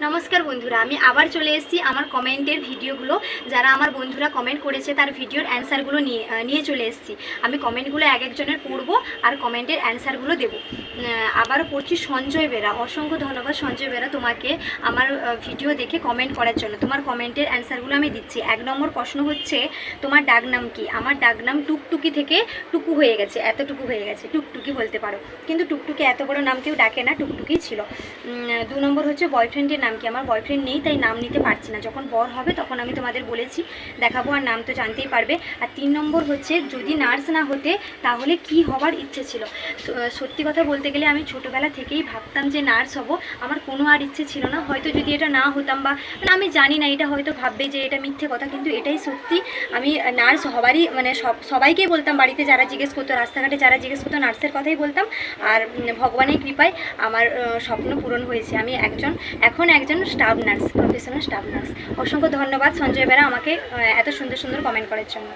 নমস্কার বন্ধুরা, আমি আবার চলে এসেছি আমার কমেন্টের ভিডিওগুলো। যারা আমার বন্ধুরা কমেন্ট করেছে তার ভিডিওর অ্যান্সারগুলো নিয়ে চলে এসেছি। আমি কমেন্টগুলো এক একজনের পড়বো আর কমেন্টের অ্যান্সারগুলো দেবো। আবারও পড়ছি সঞ্জয় বেরা। অসংখ্য ধন্যবাদ সঞ্জয় বেরা তোমাকে আমার ভিডিও দেখে কমেন্ট করার জন্য। তোমার কমেন্টের অ্যান্সারগুলো আমি দিচ্ছি। 1 নম্বর প্রশ্ন হচ্ছে, তোমার ডাকনাম কি? আমার ডাকনাম টুকটুকি থেকে টুকু হয়ে গেছে, এতটুকু হয়ে গেছে, টুকটুকি বলতে পারো। কিন্তু টুকটুকি এত বড় নাম কেউ ডাকে না, টুকটুকি ছিল। 2 নম্বর হচ্ছে, বয়ফ্রেন্ডের নাম কি? আমার বয়ফ্রেন্ড নেই, তাই নাম নিতে পারছি না। যখন বর হবে তখন আমি তোমাদের বলেছি দেখাবো, আর নাম তো জানতেই পারবে। আর 3 নম্বর হচ্ছে, যদি নার্স না হতে তাহলে কি হবার ইচ্ছে ছিল? সত্যি কথা বলতে গেলে আমি ছোটোবেলা থেকেই ভাবতাম যে নার্স হব। আমার কোনো আর ইচ্ছে ছিল না। হয়তো যদি এটা না হতাম বা আমি জানি না, এটা হয়তো ভাববে যে এটা মিথ্যে কথা, কিন্তু এটাই সত্যি। আমি নার্স হবারই সবাইকেই বলতাম, বাড়িতে যারা জিজ্ঞেস করতো, রাস্তাঘাটে যারা জিজ্ঞেস করতো, নার্সের কথাই বলতাম। আর ভগবানের কৃপায় আমার স্বপ্ন পূরণ হয়েছে। আমি এখন একজন staff nurse, professional staff nurse. অসংখ্য ধন্যবাদ সঞ্জয় বেরা আমাকে এত সুন্দর সুন্দর কমেন্ট করার জন্য।